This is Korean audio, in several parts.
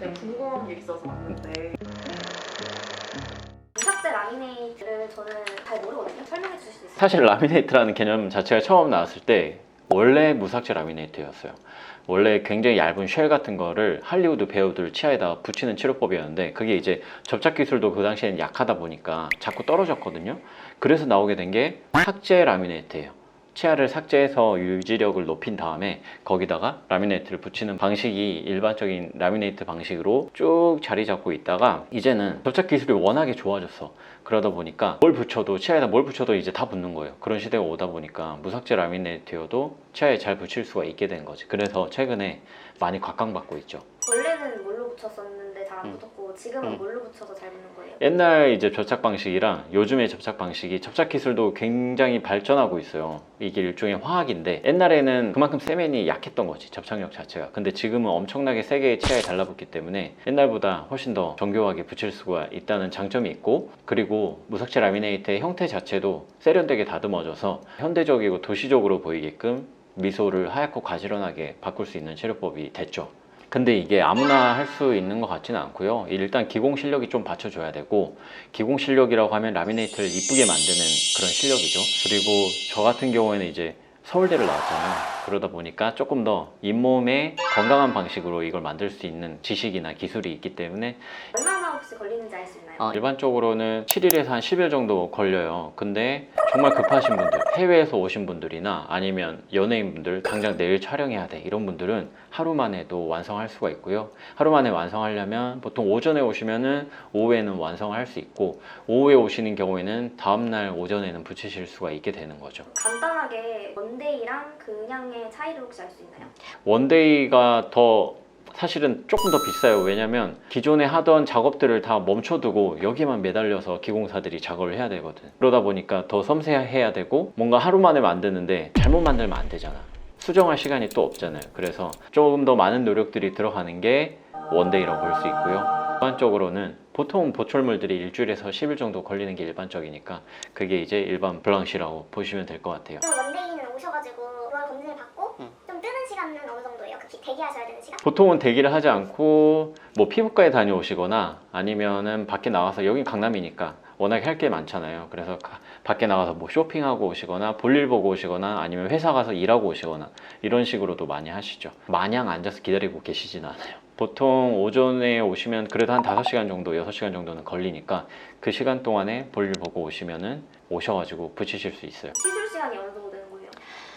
되게 궁금한 게 있어서 왔는데 무삭제 라미네이트를 저는 잘 모르거든요. 설명해 주실 수 있어요? 사실 라미네이트라는 개념 자체가 처음 나왔을 때 원래 무삭제 라미네이트였어요. 원래 굉장히 얇은 쉘 같은 거를 할리우드 배우들 치아에다 붙이는 치료법이었는데 그게 이제 접착 기술도 그 당시에는 약하다 보니까 자꾸 떨어졌거든요. 그래서 나오게 된 게 삭제 라미네이트예요. 치아를 삭제해서 유지력을 높인 다음에 거기다가 라미네이트를 붙이는 방식이 일반적인 라미네이트 방식으로 쭉 자리 잡고 있다가 이제는 접착 기술이 워낙에 좋아졌어. 그러다 보니까 뭘 붙여도 치아에다 뭘 붙여도 이제 다 붙는 거예요. 그런 시대가 오다 보니까 무삭제 라미네이트여도 치아에 잘 붙일 수가 있게 된 거지. 그래서 최근에 많이 각광받고 있죠. 원래는 뭘로 붙였었는데 잘 안 붙었고 지금은 뭘로 붙여서 잘 붙는 거예요? 옛날 이제 접착 방식이랑 요즘의 접착 방식이 접착 기술도 굉장히 발전하고 있어요. 이게 일종의 화학인데 옛날에는 그만큼 세면이 약했던 거지, 접착력 자체가. 근데 지금은 엄청나게 세게 치아에 달라붙기 때문에 옛날보다 훨씬 더 정교하게 붙일 수가 있다는 장점이 있고, 그리고 무삭제 라미네이트의 형태 자체도 세련되게 다듬어져서 현대적이고 도시적으로 보이게끔 미소를 하얗고 가지런하게 바꿀 수 있는 치료법이 됐죠. 근데 이게 아무나 할 수 있는 것 같지는 않고요. 일단 기공 실력이 좀 받쳐줘야 되고, 기공 실력이라고 하면 라미네이트를 이쁘게 만드는 그런 실력이죠. 그리고 저 같은 경우에는 이제 서울대를 나왔잖아요. 그러다 보니까 조금 더 잇몸에 건강한 방식으로 이걸 만들 수 있는 지식이나 기술이 있기 때문에 얼마나 혹시 걸리는지 알 수 있나요? 일반적으로는 7일에서 한 10일 정도 걸려요. 근데 정말 급하신 분들, 해외에서 오신 분들이나 아니면 연예인분들 당장 내일 촬영해야 돼 이런 분들은 하루 만에도 완성할 수가 있고요. 하루 만에 완성하려면 보통 오전에 오시면은 오후에는 완성할 수 있고, 오후에 오시는 경우에는 다음날 오전에는 붙이실 수가 있게 되는 거죠. 간단하게 원데이랑 그냥의 차이를 혹시 알 수 있나요? 원데이가 더 사실은 조금 더 비싸요. 왜냐면 기존에 하던 작업들을 다 멈춰두고 여기만 매달려서 기공사들이 작업을 해야 되거든. 그러다 보니까 더 섬세해야 되고, 뭔가 하루 만에 만드는데 잘못 만들면 안 되잖아. 수정할 시간이 또 없잖아요. 그래서 조금 더 많은 노력들이 들어가는 게 원데이라고 볼 수 있고요. 일반적으로는 보통 보철물들이 일주일에서 10일 정도 걸리는 게 일반적이니까 그게 이제 일반 블랑시라고 보시면 될 것 같아요. 그럼 원데이는 오셔가지고 6월 검진을 받고 좀 뜨는 시간은 어느 정도예요? 그 대기하셔야 되는 시간? 보통은 대기를 하지 않고 뭐 피부과에 다녀오시거나 아니면은 밖에 나가서, 여긴 강남이니까 워낙에 할 게 많잖아요. 그래서 밖에 나가서 뭐 쇼핑하고 오시거나 볼일 보고 오시거나 아니면 회사 가서 일하고 오시거나 이런 식으로도 많이 하시죠. 마냥 앉아서 기다리고 계시진 않아요. 보통 오전에 오시면 그래도 한 5시간 정도, 6시간 정도는 걸리니까 그 시간 동안에 볼일 보고 오시면은 오셔가지고 붙이실 수 있어요. 시술 시간이 어느 정도 되는 거예요?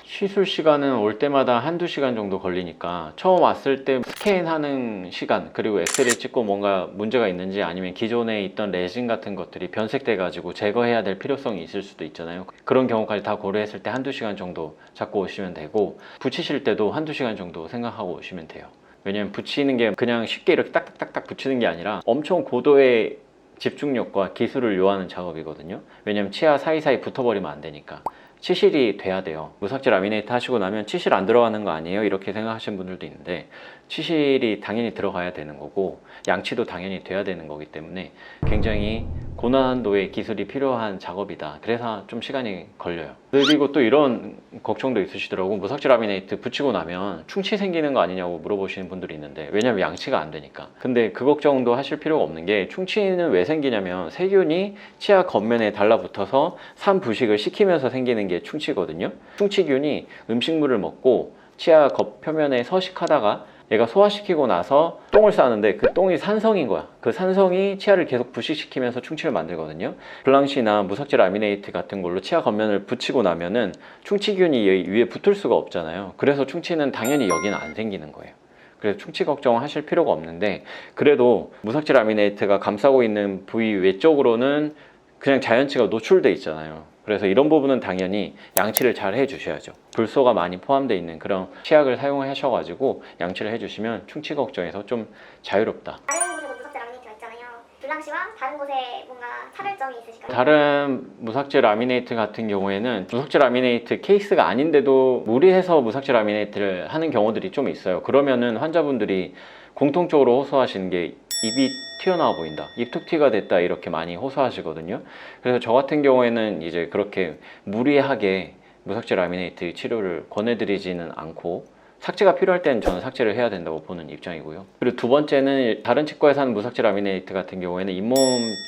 시술 시간은 올 때마다 한두 시간 정도 걸리니까 처음 왔을 때 스캔하는 시간, 그리고 엑스레이 찍고 뭔가 문제가 있는지 아니면 기존에 있던 레진 같은 것들이 변색돼 가지고 제거해야 될 필요성이 있을 수도 있잖아요. 그런 경우까지 다 고려했을 때 한두 시간 정도 잡고 오시면 되고, 붙이실 때도 한두 시간 정도 생각하고 오시면 돼요. 왜냐면 붙이는 게 그냥 쉽게 이렇게 딱딱딱딱 붙이는 게 아니라 엄청 고도의 집중력과 기술을 요하는 작업이거든요. 왜냐면 치아 사이사이 붙어버리면 안 되니까. 치실이 돼야 돼요. 무삭제 라미네이트 하시고 나면 치실 안 들어가는 거 아니에요? 이렇게 생각하시는 분들도 있는데, 치실이 당연히 들어가야 되는 거고 양치도 당연히 돼야 되는 거기 때문에 굉장히 고난도의 기술이 필요한 작업이다. 그래서 좀 시간이 걸려요. 그리고 또 이런 걱정도 있으시더라고. 무삭제 라미네이트 붙이고 나면 충치 생기는 거 아니냐고 물어보시는 분들이 있는데, 왜냐면 양치가 안 되니까. 근데 그 걱정도 하실 필요가 없는 게, 충치는 왜 생기냐면 세균이 치아 겉면에 달라붙어서 산부식을 시키면서 생기는 게 충치거든요. 충치균이 음식물을 먹고 치아 겉표면에 서식하다가 얘가 소화시키고 나서 똥을 싸는데 그 똥이 산성인 거야. 그 산성이 치아를 계속 부식시키면서 충치를 만들거든요. 블랑시나 무삭제 라미네이트 같은 걸로 치아 겉면을 붙이고 나면은 충치균이 위에 붙을 수가 없잖아요. 그래서 충치는 당연히 여기는 안 생기는 거예요. 그래서 충치 걱정하실 필요가 없는데, 그래도 무삭제 라미네이트가 감싸고 있는 부위 외쪽으로는 그냥 자연치가 노출돼 있잖아요. 그래서 이런 부분은 당연히 양치를 잘 해주셔야죠. 불소가 많이 포함되어 있는 그런 치약을 사용하셔가지고 양치를 해주시면 충치 걱정에서 좀 자유롭다. 다른 곳에도 무삭제 라미네이트가 있잖아요. 블랑시와 다른 곳에 뭔가 차별점이 있으실까요? 다른 무삭제 라미네이트 같은 경우에는 무삭제 라미네이트 케이스가 아닌데도 무리해서 무삭제 라미네이트를 하는 경우들이 좀 있어요. 그러면은 환자분들이 공통적으로 호소하시는 게 입이 튀어나와 보인다, 입툭튀가 됐다, 이렇게 많이 호소하시거든요. 그래서 저 같은 경우에는 이제 그렇게 무리하게 무삭제 라미네이트 치료를 권해드리지는 않고 삭제가 필요할 때는 저는 삭제를 해야 된다고 보는 입장이고요. 그리고 두 번째는 다른 치과에서 하는 무삭제 라미네이트 같은 경우에는 잇몸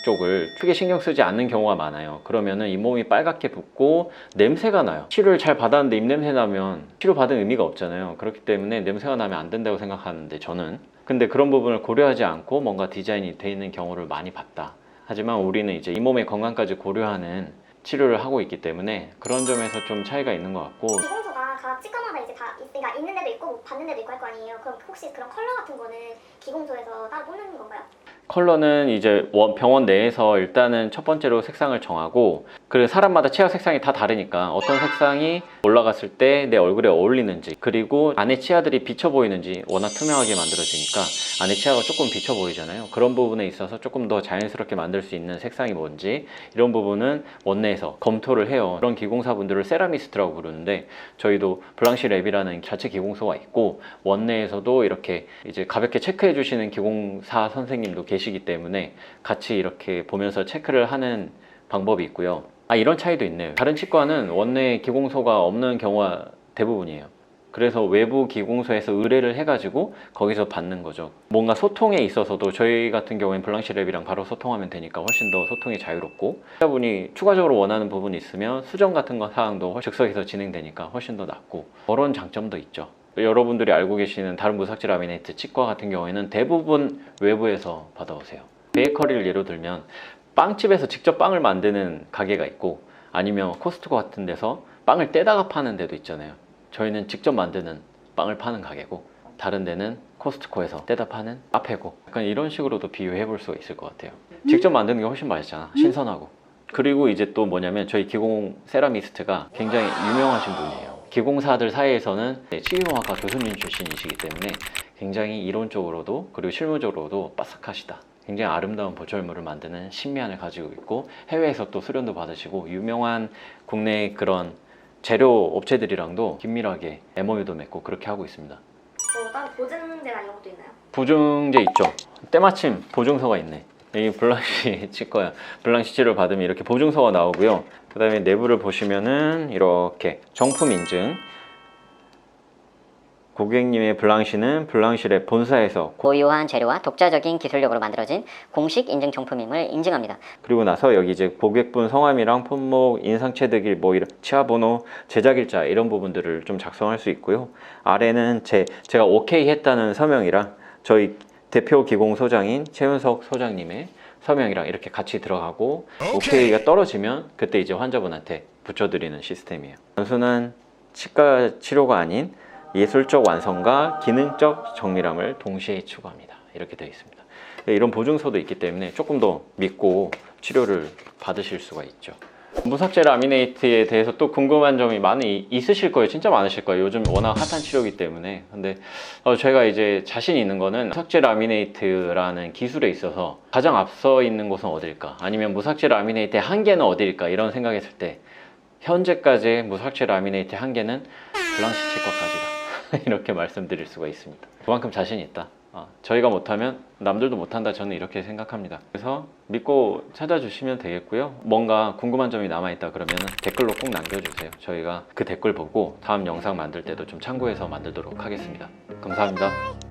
쪽을 크게 신경 쓰지 않는 경우가 많아요. 그러면은 잇몸이 빨갛게 붓고 냄새가 나요. 치료를 잘 받았는데 입냄새 나면 치료 받은 의미가 없잖아요. 그렇기 때문에 냄새가 나면 안 된다고 생각하는데 저는 근데 그런 부분을 고려하지 않고 뭔가 디자인이 돼 있는 경우를 많이 봤다. 하지만 우리는 이제 잇몸의 건강까지 고려하는 치료를 하고 있기 때문에 그런 점에서 좀 차이가 있는 것 같고 기공소가 각 치과마다 이제 다 그러니까 있는 데도 있고 뭐 받는 데도 있고 할 거 아니에요. 그럼 혹시 그런 컬러 같은 거는 기공소에서 따로 뽑는 건가요? 컬러는 이제 병원 내에서 일단은 첫 번째로 색상을 정하고 그리고 사람마다 치아 색상이 다 다르니까 어떤 색상이 올라갔을 때 내 얼굴에 어울리는지 그리고 안에 치아들이 비쳐 보이는지 워낙 투명하게 만들어지니까 안에 치아가 조금 비쳐 보이잖아요. 그런 부분에 있어서 조금 더 자연스럽게 만들 수 있는 색상이 뭔지 이런 부분은 원내에서 검토를 해요. 그런 기공사분들을 세라미스트라고 부르는데 저희도 블랑시랩이라는 자체 기공소가 있고 원내에서도 이렇게 이제 가볍게 체크해 주시는 기공사 선생님도 계시기 때문에 같이 이렇게 보면서 체크를 하는 방법이 있고요. 이런 차이도 있네요. 다른 치과는 원내 기공소가 없는 경우가 대부분이에요. 그래서 외부 기공소에서 의뢰를 해가지고 거기서 받는 거죠. 뭔가 소통에 있어서도 저희 같은 경우엔 블랑시랩이랑 바로 소통하면 되니까 훨씬 더 소통이 자유롭고 환자분이 추가적으로 원하는 부분이 있으면 수정 같은 거 사항도 즉석에서 진행되니까 훨씬 더 낫고 그런 장점도 있죠. 여러분들이 알고 계시는 다른 무삭제 라미네이트 치과 같은 경우에는 대부분 외부에서 받아오세요. 베이커리를 예로 들면 빵집에서 직접 빵을 만드는 가게가 있고 아니면 코스트코 같은 데서 빵을 떼다가 파는 데도 있잖아요. 저희는 직접 만드는 빵을 파는 가게고 다른 데는 코스트코에서 떼다 파는 카페고 약간 이런 식으로도 비유해 볼 수가 있을 것 같아요. 직접 만드는 게 훨씬 맛있잖아. 신선하고. 그리고 이제 또 뭐냐면 저희 기공 세라미스트가 굉장히 유명하신 분이에요. 기공사들 사이에서는 치유학과 교수님 출신이시기 때문에 굉장히 이론적으로도 그리고 실무적으로도 빠삭하시다. 굉장히 아름다운 보철물을 만드는 신미안을 가지고 있고 해외에서 또 수련도 받으시고 유명한 국내 그런 재료 업체들이랑도 긴밀하게 MOU도 맺고 그렇게 하고 있습니다. 다른 보증제나 이런 것도 있나요? 보증제 있죠. 때마침 보증서가 있네. 이 블랑시 치과야. 블랑시 치료를 받으면 이렇게 보증서가 나오고요. 그 다음에 내부를 보시면은 이렇게 정품 인증, 고객님의 블랑시는 블랑시랩 본사에서 고유한 재료와 독자적인 기술력으로 만들어진 공식 인증 정품임을 인증합니다. 그리고 나서 여기 이제 고객분 성함이랑 품목, 인상체득일, 뭐 이런 치아번호, 제작일자 이런 부분들을 좀 작성할 수 있고요. 아래는 제가 오케이 했다는 서명이랑 저희 대표 기공소장인 최윤석 소장님의 서명이랑 이렇게 같이 들어가고 오케이가 떨어지면 그때 이제 환자분한테 붙여드리는 시스템이에요. 단순한 치과 치료가 아닌 예술적 완성과 기능적 정밀함을 동시에 추구합니다. 이렇게 되어 있습니다. 이런 보증서도 있기 때문에 조금 더 믿고 치료를 받으실 수가 있죠. 무삭제 라미네이트에 대해서 또 궁금한 점이 많이 있으실 거예요. 진짜 많으실 거예요. 요즘 워낙 핫한 치료이기 때문에. 근데 제가 이제 자신 있는 거는 무삭제 라미네이트라는 기술에 있어서 가장 앞서 있는 곳은 어딜까? 아니면 무삭제 라미네이트의 한계는 어딜까? 이런 생각했을 때 현재까지의 무삭제 라미네이트의 한계는 블랑시 치과까지다. 이렇게 말씀드릴 수가 있습니다. 그만큼 자신이 있다. 저희가 못하면 남들도 못한다. 저는 이렇게 생각합니다. 그래서 믿고 찾아주시면 되겠고요. 뭔가 궁금한 점이 남아있다 그러면 댓글로 꼭 남겨주세요. 저희가 그 댓글 보고 다음 영상 만들 때도 좀 참고해서 만들도록 하겠습니다. 감사합니다.